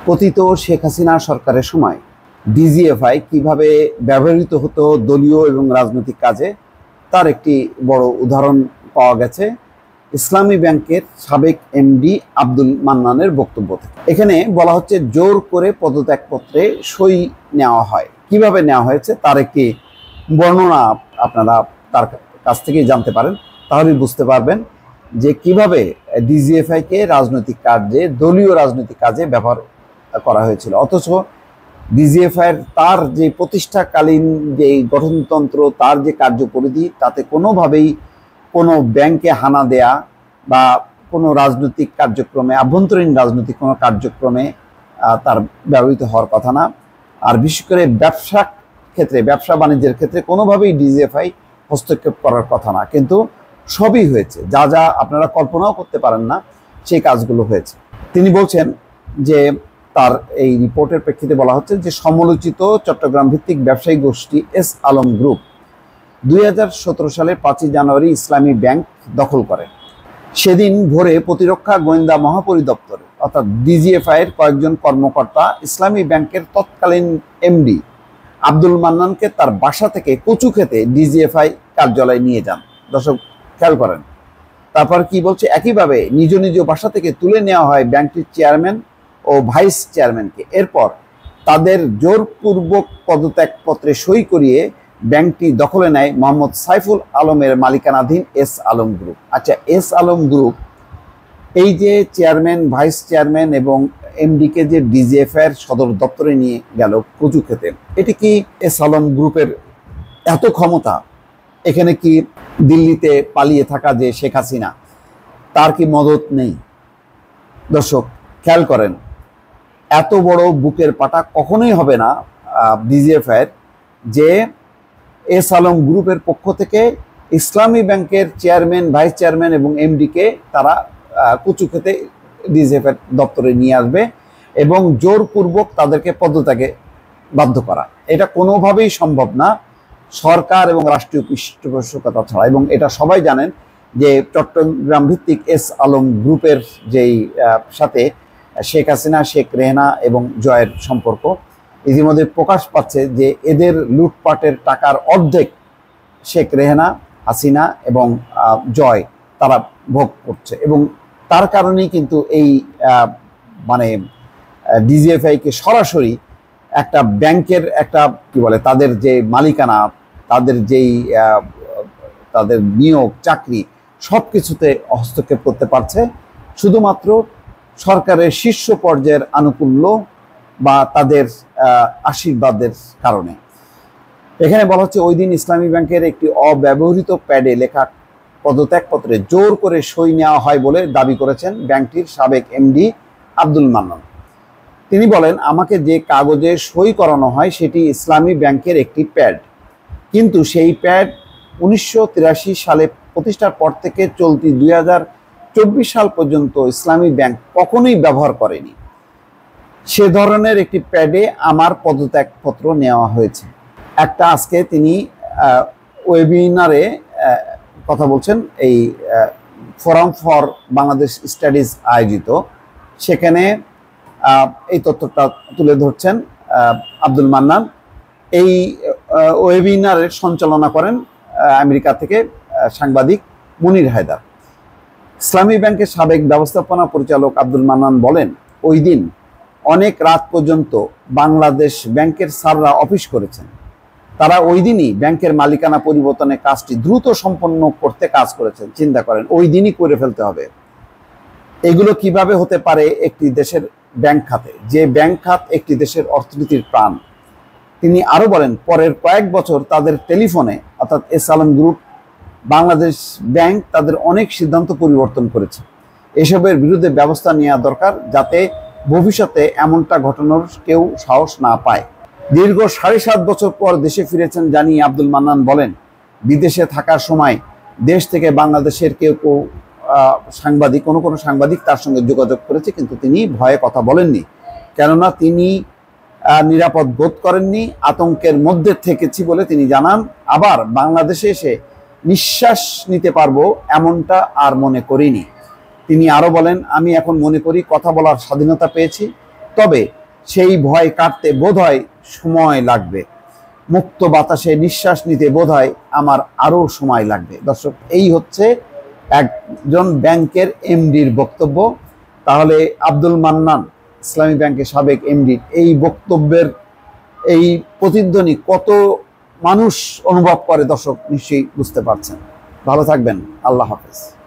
পতিত শেখ হাসিনা সরকারের সময় ডিজিএফআই কিভাবে ব্যবহৃত হতো দলীয় এবং রাজনৈতিক কাজে তার একটি বড় উদাহরণ পাওয়া গেছে ইসলামী ব্যাংকের সাবেক এমডি আব্দুল মান্নানের বক্তব্য থেকে। এখানে বলা হচ্ছে জোর করে পদত্যাগপত্রে সই নেওয়া হয়। কিভাবে নেওয়া হয়েছে তার একটি বর্ণনা আপনারা তার কাছ থেকেই জানতে পারেন, তাহলেই বুঝতে পারবেন যে কিভাবে ডিজিএফআইকে রাজনৈতিক কাজে, দলীয় রাজনৈতিক কাজে ব্যবহার করা হয়েছিল। অথচ ডিজিএফআইয়ের তার যে প্রতিষ্ঠাকালীন যে গঠনতন্ত্র, তার যে কার্যপরিধি, তাতে কোনোভাবেই কোনো ব্যাংকে হানা দেয়া বা কোনো রাজনৈতিক কার্যক্রমে, আভ্যন্তরীণ রাজনৈতিক কোনো কার্যক্রমে তার ব্যবহৃত হওয়ার কথা না। আর বিশেষ করে ব্যবসা ক্ষেত্রে, ব্যবসা বাণিজ্যের ক্ষেত্রে কোনোভাবেই ডিজিএফআই হস্তক্ষেপ করার কথা না, কিন্তু সবই হয়েছে। যা যা আপনারা কল্পনাও করতে পারেন না সেই কাজগুলো হয়েছে। তিনি বলছেন যে তার এই রিপোর্টের প্রেক্ষিতে বলা হচ্ছে যে সমালোচিত চট্টগ্রাম ভিত্তিক ব্যবসায়ী গোষ্ঠী এস আলম গ্রুপ 2017 সালের 5 জানুয়ারি ইসলামী ব্যাংক দখল করে। সেদিন ভোরে প্রতিরক্ষা গোয়েন্দা মহাপরিদপ্তর অর্থাৎ ডিজিএফআইয়ের কয়েকজন কর্মকর্তা ইসলামী ব্যাংকের তৎকালীন এমডি আব্দুল মান্নানকে তার বাসা থেকে কচু খেতে ডিজিএফআই কার্যালয়ে নিয়ে যান। দর্শক খেয়াল করেন, তারপর কি বলছে, একইভাবে নিজ নিজ বাসা থেকে তুলে নেওয়া হয় ব্যাংকটির চেয়ারম্যান ও ভাইস চেয়ারম্যানকে। এরপর তাদের জোরপূর্বক পদত্যাগপত্রে সই করিয়ে ব্যাংকটি দখলে নেয় মোহাম্মদ সাইফুল আলমের মালিকানাধীন এস আলম গ্রুপ। আচ্ছা, এস আলম গ্রুপ এই যে চেয়ারম্যান, ভাইস চেয়ারম্যান এবং এমডিকে যে ডিজিএফআইয়ের সদর দপ্তরে নিয়ে গেল কচু খেতে, এটি কি এস আলম গ্রুপের এত ক্ষমতা? এখানে কি দিল্লিতে পালিয়ে থাকা যে শেখ হাসিনা, তার কি মদত নেই? দর্শক খেয়াল করেন, এত বড় বুকের পাটা কখনোই হবে না ডিজিএফআইয়ের যে এস আলম গ্রুপের পক্ষ থেকে ইসলামী ব্যাংকের চেয়ারম্যান, ভাইস চেয়ারম্যান এবং এমডিকে তারা কচু খেতে ডিজিএফআইয়ের দপ্তরে নিয়ে আসবে এবং জোরপূর্বক তাদেরকে পদত্যাগে বাধ্য করা। এটা কোনোভাবেই সম্ভব না সরকার এবং রাষ্ট্রীয় পৃষ্ঠপোষকতা ছাড়া। এবং এটা সবাই জানেন যে চট্টগ্রাম ভিত্তিক এস আলম গ্রুপের যেই সাথে শেখ হাসিনা, শেখ রেহানা এবং জয়ের সম্পর্ক ইতিমধ্যে প্রকাশ পাচ্ছে যে এদের লুটপাটের টাকার অর্ধেক শেখ রেহানা, হাসিনা এবং জয় তারা ভোগ করছে। এবং তার কারণেই কিন্তু এই মানে ডিজিএফআইকে সরাসরি একটা ব্যাংকের একটা কি বলে, তাদের যে মালিকানা, তাদের যেই তাদের নিয়োগ, চাকরি, সব কিছুতে হস্তক্ষেপ করতে পারছে শুধুমাত্র সরকারের শীর্ষ পর্যায়ের আনুকূল্য বা তাদের আশীর্বাদের কারণে। এখানে বলা হচ্ছে ওই দিন ইসলামী ব্যাংকের একটি অব্যবহৃত প্যাডে লেখা পদত্যাগপত্রে জোর করে সই নেওয়া হয় বলে দাবি করেছেন ব্যাংকটির সাবেক এমডি আব্দুল মান্নান। তিনি বলেন, আমাকে যে কাগজে সই করানো হয় সেটি ইসলামী ব্যাংকের একটি প্যাড, কিন্তু সেই প্যাড 1983 সালে প্রতিষ্ঠার পর থেকে চলতি 2024 সাল পর্যন্ত ইসলামী ব্যাংক কখনোই ব্যবহার করেনি। সে ধরনের একটি প্যাডে আমার পদত্যাগপত্র নেওয়া হয়েছে। একটা আজকে তিনি ওয়েবিনারে কথা বলছেন, এই ফোরাম ফর বাংলাদেশ স্টাডিজ আয়োজিত, সেখানে এই তথ্যটা তুলে ধরছেন আব্দুল মান্নান। এই ওয়েবিনারের সঞ্চালনা করেন আমেরিকা থেকে সাংবাদিক মুনির হায়দার। ইসলামী ব্যাংকের সাবেক ব্যবস্থাপনা পরিচালক আব্দুল মান্নান বলেন, ওই দিন অনেক রাত পর্যন্ত বাংলাদেশ ব্যাংকের স্যাররা অফিস করেছেন। তারা ওই দিনই ব্যাংকের মালিকানা পরিবর্তনের কাজটি দ্রুত সম্পন্ন করতে কাজ করেছেন। চিন্তা করেন, ওই দিনই করে ফেলতে হবে। এগুলো কিভাবে হতে পারে একটি দেশের ব্যাংক খাতে, যে ব্যাংক খাত একটি দেশের অর্থনীতির প্রাণ? তিনি আরো বলেন, পরের কয়েক বছর তাদের টেলিফোনে অর্থাৎ S Alam group, Bangladesh bank তাদের অনেক সিদ্ধান্ত পরিবর্তন করেছে। এসবের বিরুদ্ধে ব্যবস্থা নেওয়া দরকার, যাতে ভবিষ্যতে এমনটা ঘটানোর কেউ সাহস না পায়। দীর্ঘ 7.5 বছর পর দেশে ফিরেছেন জানিয়ে আব্দুল মান্নান বলেন, বিদেশে থাকার সময় দেশ থেকে বাংলাদেশের কেউ সাংবাদিক, কোনো সাংবাদিক তার সঙ্গে যোগাযোগ করেছে, কিন্তু তিনি ভয়ে কথা বলেননি, কেননা তিনি নিরাপদ বোধ করেননি, আতঙ্কের মধ্যে থেকেছি বলে তিনি জানান। আবার বাংলাদেশে এসে নিঃশ্বাস নিতে পারবো এমনটা আর মনে করিনি। তিনি আরো বলেন, আমি এখন মনে করি কথা বলার স্বাধীনতা পেয়েছি, তবে সেই ভয় কাটতে বোধহয় সময় লাগবে, মুক্ত বাতাসে নিঃশ্বাস নিতে বোধহয় আমার আরও সময় লাগবে। দর্শক, এই হচ্ছে একজন ব্যাংকের এমডির বক্তব্য। তাহলে আব্দুল মান্নান, ইসলামী ব্যাংকের সাবেক এমডি, এই বক্তব্যের এই প্রতিধ্বনি কত মানুষ অনুভব করে দর্শক নিশ্চয়ই বুঝতে পারছেন। ভালো থাকবেন। আল্লাহ হাফেজ।